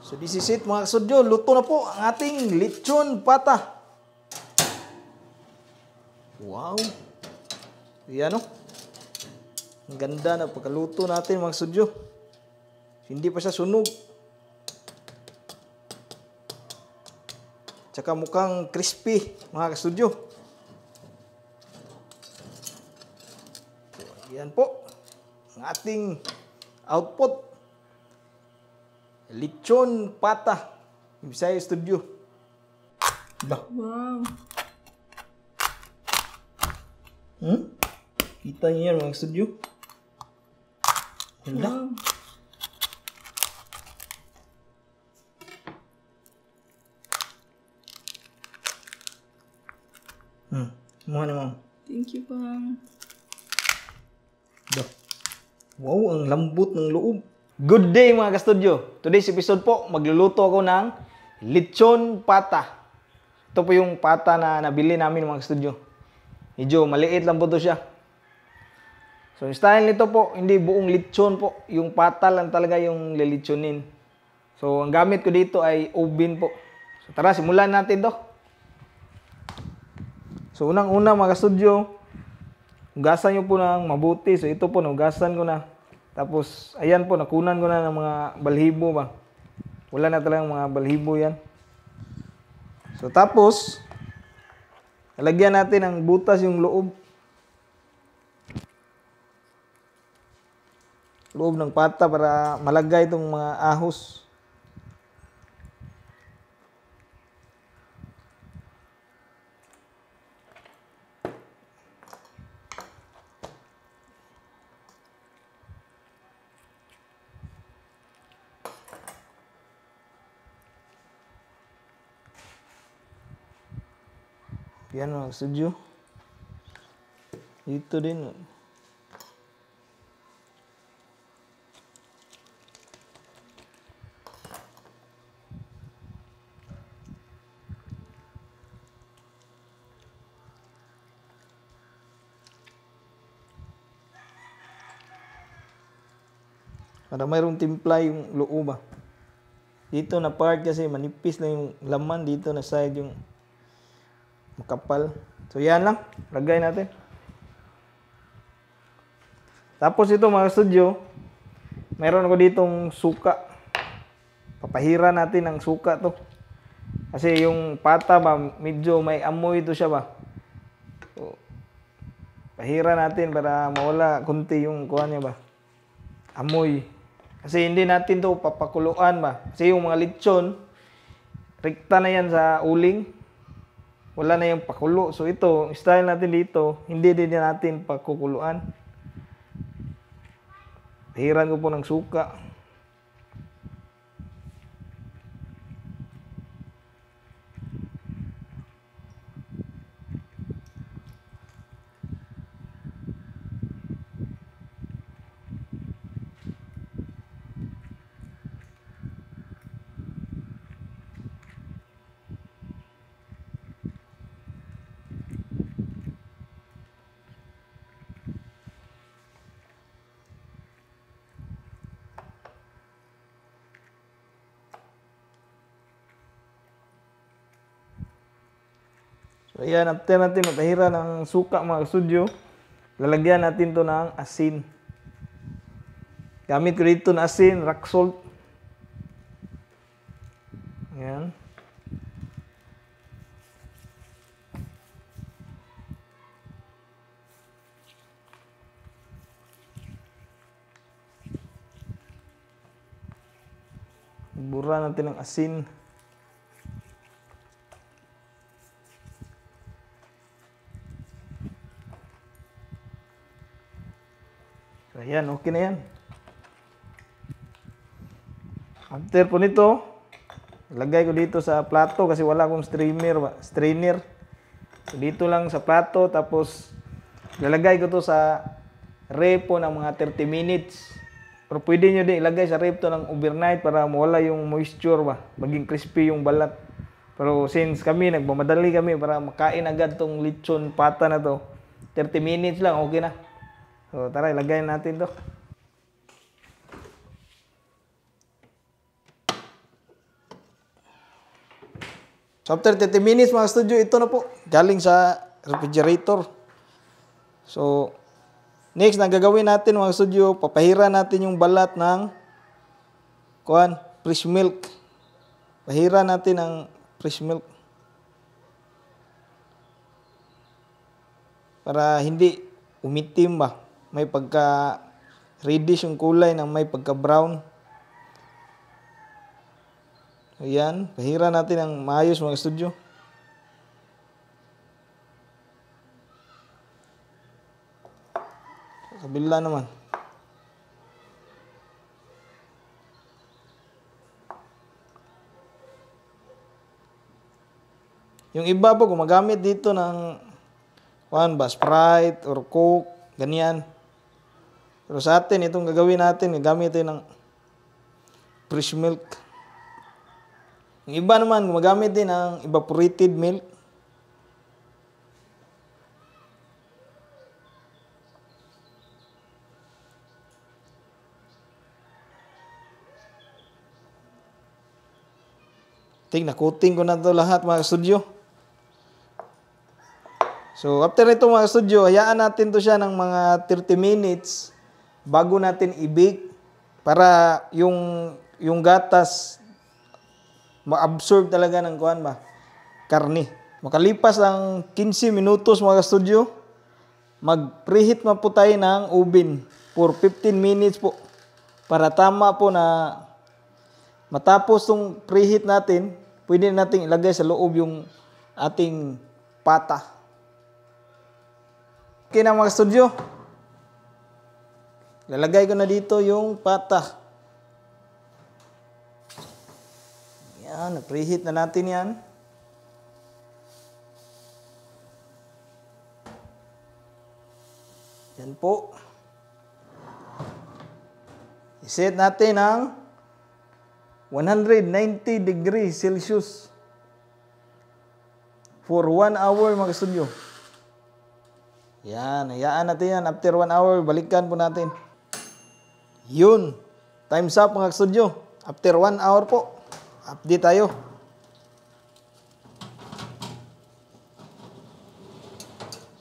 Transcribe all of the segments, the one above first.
So this is it mga kasudyo, luto na po ang ating lechon pata. Wow. Yan o. Ang ganda na pagkaluto natin mga kasudyo. Hindi pa siya sunog. Tsaka mukhang crispy mga kasudyo. Yan po ang ating output. Lechon pata. Bisaya Studio. Wow. Kita niyo yan mga studio. Ganda. Wow. Mga naman. Thank you, Pang. Wow, ang lambot ng loob. Good day mga ka-studio. Today's episode po, magluluto ako ng lechon pata. Ito po yung pata na nabili namin mga ka-studio. Medyo maliit lang po ito siya. So yung style nito po, hindi buong lechon po. Yung pata lang talaga yung lelechonin. So ang gamit ko dito ay oven po. So tara, simulan natin to. So unang-una mga ka-studio, hugasan nyo po ng mabuti. So ito po, hugasan ko na. Tapos, ayan po, nakunan ko na ng mga balhibo ba. Wala na talagang mga balhibo yan. So, tapos, lalagyan natin ng butas yung loob. Loob ng pata para malagay itong mga ahos. Yan mga studio. Ito din. Para mayroong timpla yung loob ba. Dito na part kasi manipis na yung laman. Dito na side yung makapal. So yan lang. Lagay natin. Tapos ito mga studio, meron ako ditong suka. Papahira natin ng suka to. Kasi yung pata ba, medyo may amoy ito siya ba. So, pahira natin para mawala kunti yung kuha niya ba. Amoy. Kasi hindi natin to papakuluan ba. Kasi yung mga lechon, rekta na yan sa uling. Wala na yung pakulo. So ito, style natin dito, hindi din natin pakukuluan. Hiran ko po ng suka. So ayan, after natin matahira ng suka mga studio, lalagyan natin to ng asin. Gamit ko dito na asin, rock salt. Ayan. Bura natin ng asin. Ayan, okay na yan. After po nito, lagay ko dito sa plato kasi wala akong strainer. So dito lang sa plato, tapos lalagay ko to sa ref po ng mga 30 minutes. Pero pwede nyo din ilagay sa ref to ng overnight para mawala yung moisture ba, maging crispy yung balat. Pero since kami, nagmamadali kami para makain agad tong lechon pata na to, 30 minutes lang, okay na. So tara, ilagay natin to. So after 30 minutes mga studio, ito na po. Galing sa refrigerator. So next na gagawin natin mga studio, papahira natin yung balat ng fresh milk. Pahira natin ang fresh milk. Para hindi umitim ba. May pagka reddish yung kulay na may pagka brown. Ayan, pahira natin ang maayos mga studio. Sa kabila naman. Yung iba po gumagamit dito ng Sprite or Coke, ganyan. Pero sa atin, itong gagawin natin, gagamitin ng fresh milk. Yung iba naman, gumagamit din ng evaporated milk. Nakuting ko na ito lahat mga studio. So, after ito mga studio, hayaan natin to siya ng mga 30 minutes bago natin i-bake para yung gatas ma-absorb talaga ng karne. Makalipas ang 15 minutos mga studio, mag-preheat na po tayo ng oven for 15 minutes po para tama po na matapos tong preheat natin, pwede natin ilagay sa loob yung ating pata. Okay na mga studio. Lalagay ko na dito yung pata. Yan, preheat na natin yan. Yan po. I-set natin ang 190 degrees Celsius for 1 hour mga studio. Yan, hayaan natin yan. After 1 hour, balikan po natin. Yun. Time's up mga studio. After 1 hour po, update tayo.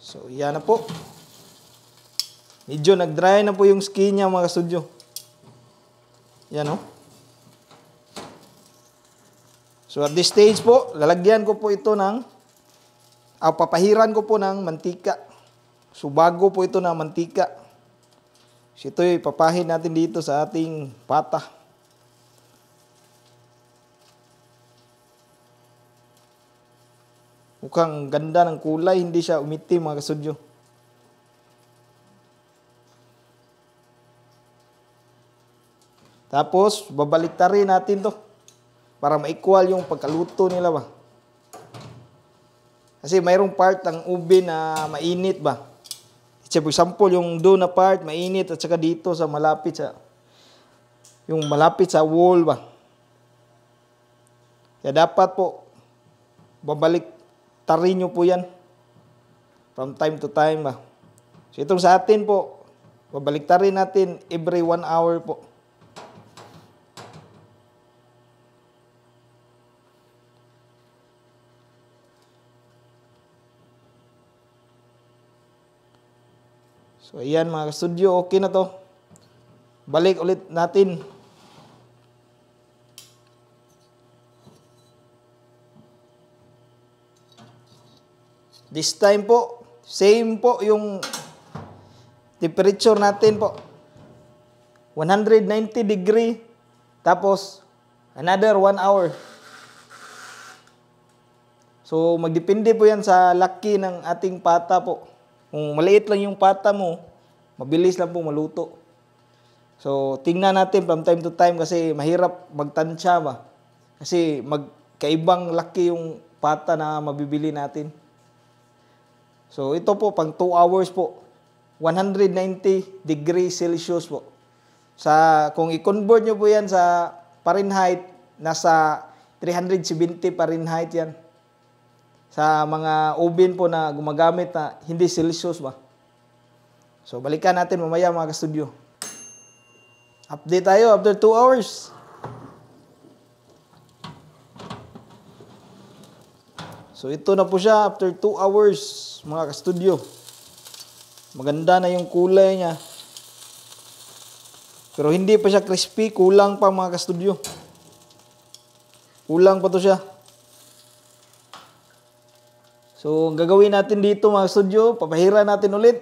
So, yan na po. Medyo nag-dry na po yung skin niya mga studio. Yan o. So, at this stage po, lalagyan ko po ito papahiran ko po ng mantika. So, bago po ito ng mantika. So, ito yung ipapahid natin dito sa ating pata. Mukhang ganda ng kulay, hindi siya umitim mga kasudyo. Tapos, babaliktarin natin to para ma-equal yung pagkaluto nila ba. Kasi mayroong part ng ube na mainit ba. For example, yung doon na part, mainit at saka dito sa malapit sa wall ba. Kaya dapat po, babalik tarin nyo po yan from time to time ba. So itong sa atin po, babalik tarin natin every 1 hour po. So, ayan mga studio, okay na to. Balik ulit natin. This time po, same po yung temperature natin po. 190 degree, tapos another 1 hour. So, magdepende po yan sa laki ng ating pata po. Kung maliit lang yung pata mo, mabilis lang po maluto. So, tingnan natin from time to time kasi mahirap magtansya ba. Kasi magkaibang laki yung pata na mabibili natin. So, ito po, pang 2 hours po. 190 degrees Celsius po. Kung i-convert nyo po yan sa Fahrenheit, nasa 370 Fahrenheit yan. Sa mga oven po na gumagamit na hindi Celsius ba. So, balikan natin mamaya mga ka-studio. Update tayo after 2 hours. So ito na po siya after 2 hours mga ka-studio. Maganda na yung kulay niya. Pero hindi pa siya crispy, kulang pa mga ka-studio. Kulang pa to siya. So ang gagawin natin dito mga ka-studio, papahira natin ulit.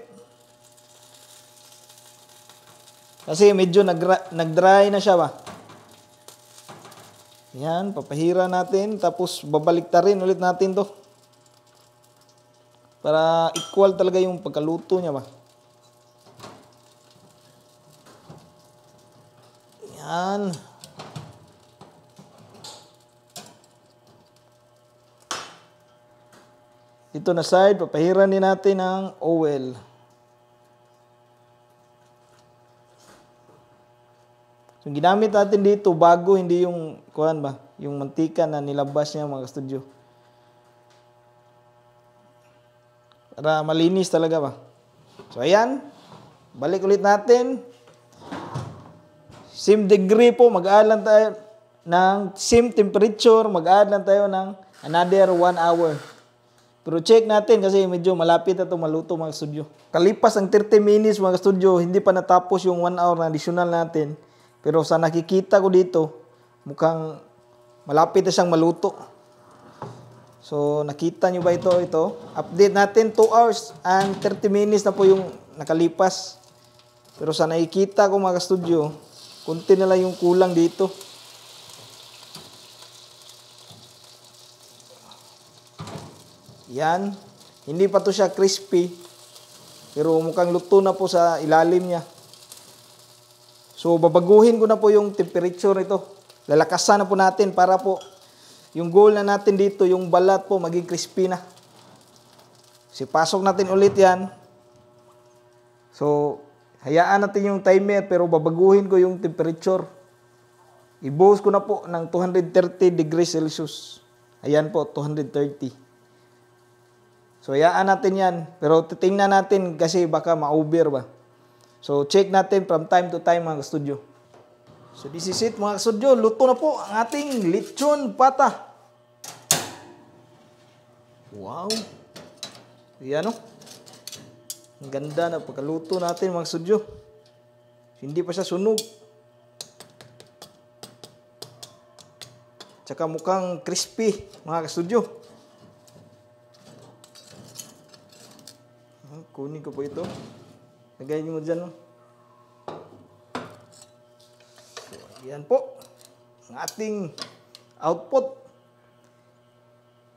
Kasi medyo nag-dry na siya ba. Yan, papahira natin. Tapos babalik ta rin ulit natin to. Para equal talaga yung pagkaluto niya ba. Yan. Ito na side, papahiran din natin ng oil. So, ginamit natin dito bago, hindi yung, kuhan ba, yung mantika na nilabas niya mga ka-studio. Para malinis talaga ba. So, ayan. Balik ulit natin. Same degree po, mag-add lang tayo ng same temperature, mag-add lang tayo ng another 1 hour. Pero check natin kasi medyo malapit na ito maluto mga studio. Kalipas ang 30 minutes mga studio, hindi pa natapos yung 1 hour na additional natin. Pero sa nakikita ko dito, mukhang malapit na siyang maluto. So nakita nyo ba ito? Update natin 2 hours and 30 minutes na po yung nakalipas. Pero sa nakikita ko mga studio, konti na lang yung kulang dito. Yan. Hindi pa to siya crispy. Pero mukhang luto na po sa ilalim niya. So, babaguhin ko na po yung temperature nito. Lalakasan na po natin para po yung goal na natin dito, yung balat po maging crispy na. So, pasok natin ulit yan. So, hayaan natin yung timer pero babaguhin ko yung temperature. I-boost ko na po ng 230 degrees Celsius. Ayan po, 230. So, hayaan natin yan. Pero titingnan natin kasi baka ma-over ba. So, check natin from time to time mga studio. So, this is it mga studio. Luto na po ang ating lechon pata. Wow. Ayan o. Ang ganda na pagkaluto natin mga studio. Hindi pa siya sunog. Tsaka mukhang crispy mga studio. Kunin ko po ito. Lagay nyo dyan. So, ayan po. Ang ating output.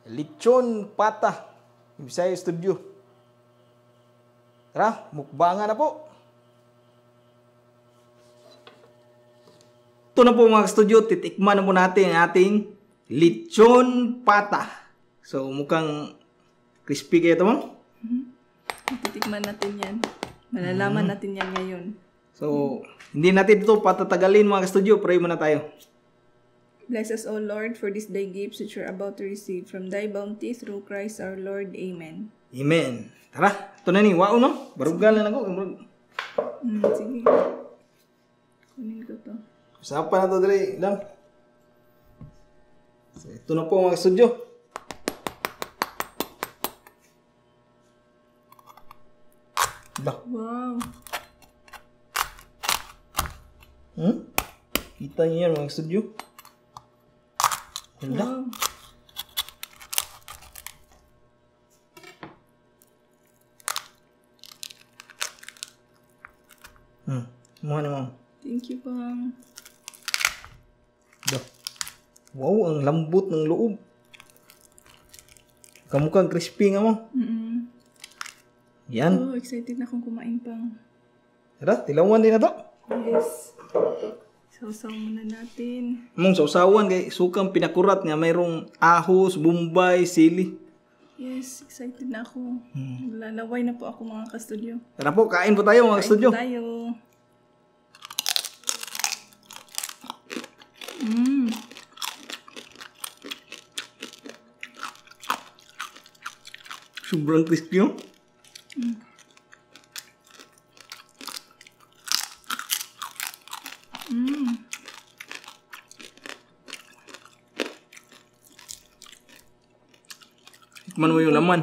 Lechon pata. Bisaya Studio. Tara, mukbangan na po. Ito na po mga studio. Titikman na po natin ang ating lechon pata. So, mukhang crispy kayo ito mo? Titikman natin yan. Malalaman natin yan ngayon. So, hindi natin ito patatagalin mga studio. Pray muna tayo. Bless us, O Lord, for this day gifts which we are about to receive from thy bounty through Christ our Lord. Amen. Amen. Tara, ito na ni. Wow, no? Barugan lang ako. Sige. Kunin ko to. Usapan na ito, dali. Lang. So, ito na po mga studio. Wow. Kita niyo yan mga studio. Wow. Mga naman. Thank you, Pang. Wow, ang lambot ng loob. Kamukhang crispy nga mo. Yan. Oh, excited na akong kumain, Pang. Tara, tilawan din na to. Yes. Sausaw muna natin. Mong sausawan kay sukang pinakurat nga mayroong ahos, bumbay, sili. Yes, excited na ako. Lalaway na po ako mga ka-studio. Tara po, kain po tayo mga studio. Kain tayo. Sobrang crispy yun. Tikman mo yung laman.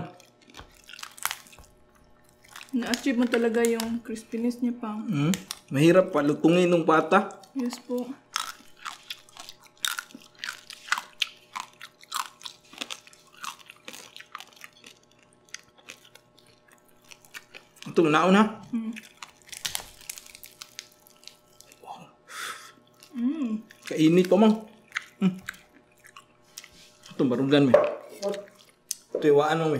Na-achieve mo talaga yung crispiness niya pa. Mahirap palutungin ng pata. Yes po. Ito, naon ha. Kainit pa mang. Ito, barugan mo. Ito, iwaan mo.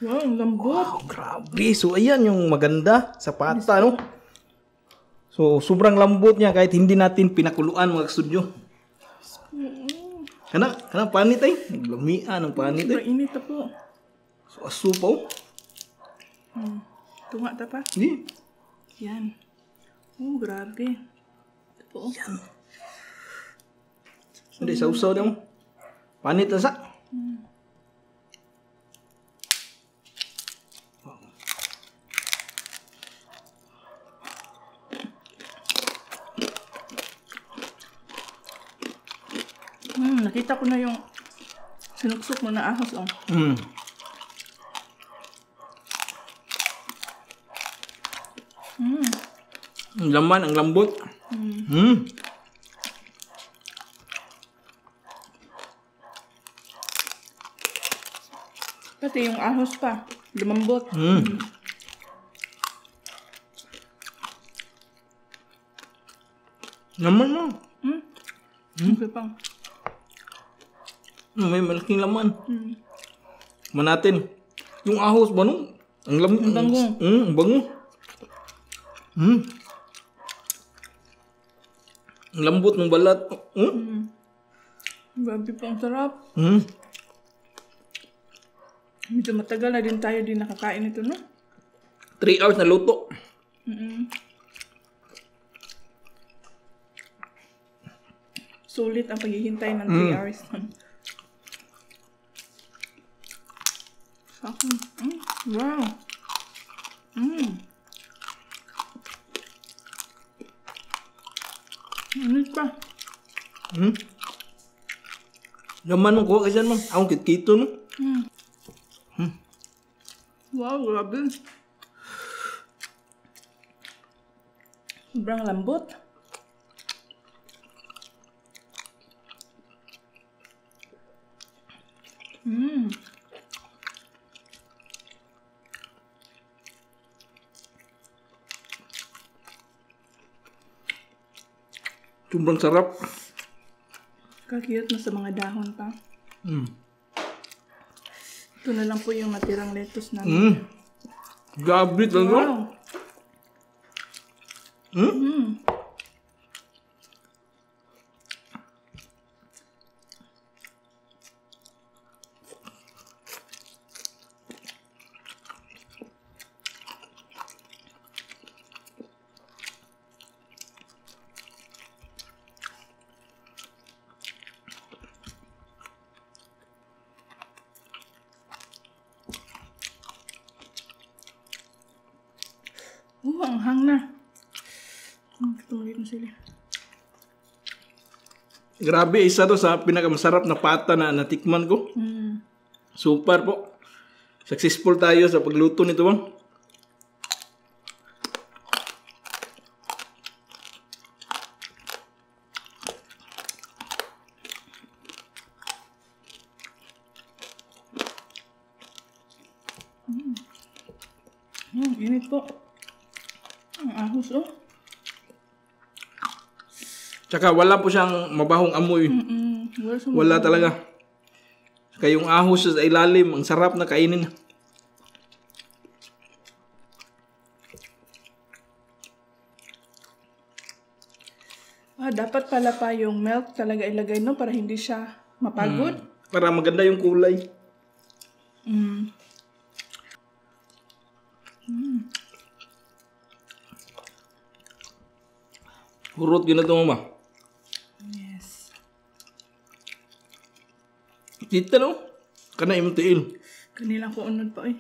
Wow, ang lambot. Oh, grabe. So, ayan yung maganda sa pata, no? So, sobrang lambot niya kahit hindi natin pinakuluan mga studio. Kana panit ay. Naglamian ng panit ay. Sobrang init na po. So, asupaw. Tunga ta pa. Hindi. Yan. Oh, grabe. Ito po. Yan. Hindi, sausaw na mo. Panit na sa. Nakita ko na yung sinuksok mo na ahos. Oh. Ang laman, ang lambot. Pati yung ahos pa. Lumambot. Laman mo. Okay pang. May malaking laman. Manatin. Yung ahos ba no? Ang lam... Ang bango. Ang bango. Ang lambot ng balat. Grabe po, ang sarap. Medyo matagal na din tayo din nakakain ito, no? 3 hours na luto. Sulit ang paghihintay ng 3 hours. Wow. Init pa. Laman mo kuha ka dyan, mang. Akong kitkito, no? Wow, grabe. Sobrang lambot. Sobrang sarap. Kakiyot na sa mga dahon pa. Ito na lang po yung natirang lettuce namin. Grabe talaga. Wow. Ang hang na. Tuloy mo sila. Grabe, isa to sa pinakamasarap na pata na natikman ko. Super po. Successful tayo sa pagluto nito, bang. Init po. Ang ahos, oh. Tsaka wala po siyang mabahong amoy. Wala talaga. Kaya yung ahos sa ilalim, ang sarap na kainin. Dapat pala pa yung milk talaga ilagay, no? Para hindi siya mapagod. Para maganda yung kulay. Hurot gina ito, mama. Yes. Kita, no? Kana imong tiil. Kanilang ko unod pa, eh.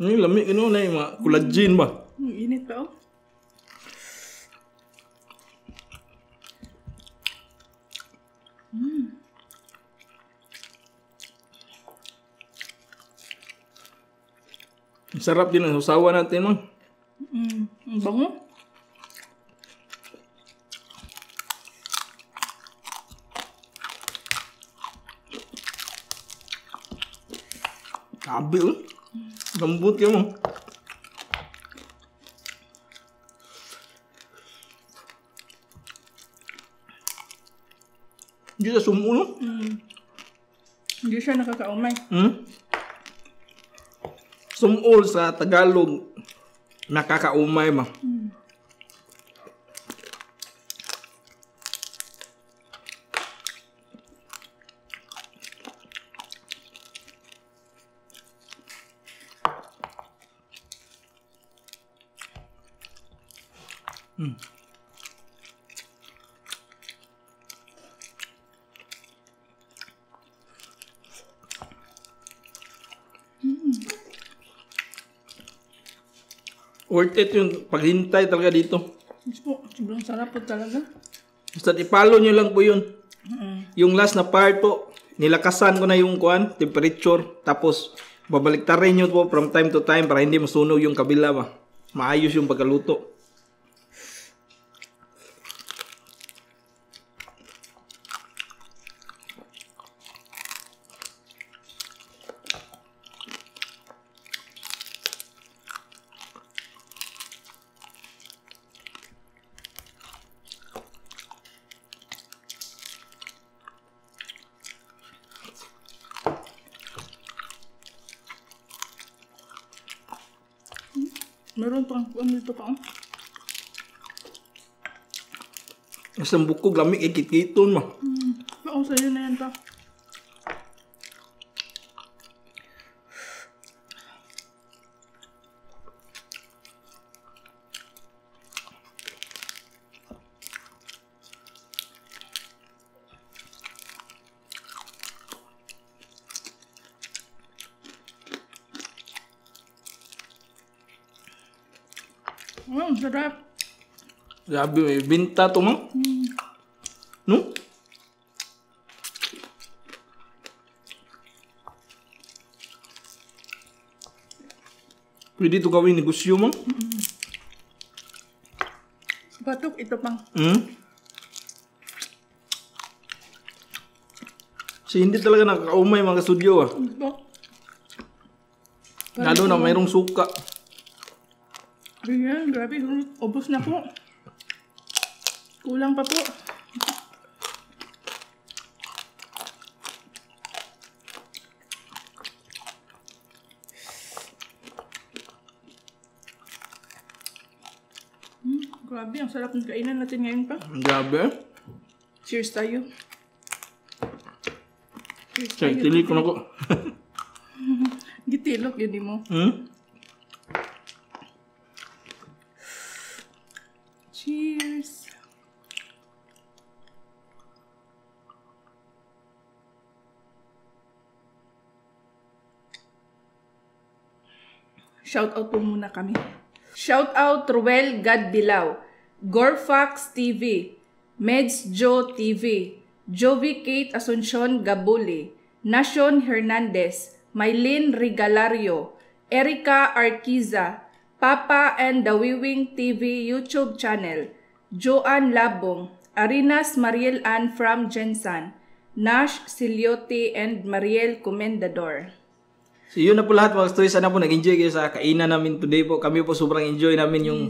Yung lami, na yung mga collagen ba? Init pa, oh. Sarap din ang usawa natin, Mang. Ang bango. Sabi, oh. Gambut yan, Mang. Hindi siya sumuno. Hindi siya nakakaumay. Sumul sa Tagalog, nakakaumay, ma. Worth it yung paghintay talaga dito. Yes po, sobrang sarap po talaga. Basta ipalo nyo lang po yun. Yung last na part po, nilakasan ko na yung temperature. Tapos, babaliktarin nyo po from time to time para hindi masunog yung kabila ba. Maayos yung pagkaluto. Meron pang dito pa. Isang bukog lamig ikit-kiton mo. Oo, sa'yo na yan to. Sarap. Grabe, may binta to, Mang. No? Pwede ito gawin negosyo, Mang. Batok, ito pang. Kasi hindi talaga nakakaumay mga studio, ah. Ito. Lalo na mayroong suka. Ayan, grabe. Ubos na po. Kulang pa po. Grabe, ang sarap ng kainan natin ngayon pa. Grabe. Cheers tayo. Cheers Check, tayo. tili ko na ko. Gitilok yun di mo. Cheers. Shout out po muna kami. Shout out Ruel Gaddilaw, Gorfax TV, Meds Joe TV, Jovi Kate Asuncion Gabuli, Nation Hernandez, Mylene Regalario, Erica Arquiza, Papa and the Wiwing TV YouTube channel, Joanne Labong, Arinas Mariel Ann from Jensan, Nash Siliote and Mariel Comendador. So yun na po lahat mga stories. Sana po nag-enjoy kayo sa kainan namin today po. Kami po sobrang enjoy namin yung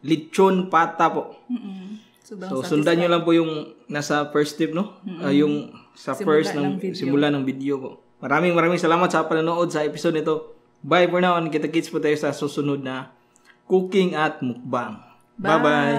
lechon pata po. So sundan nyo lang po yung nasa first tip, no? Yung sa first ng simula ng video po. Maraming salamat sa panonood sa episode nito. Bye for now. Kita-kits po tayo sa susunod na cooking at mukbang. Bye-bye!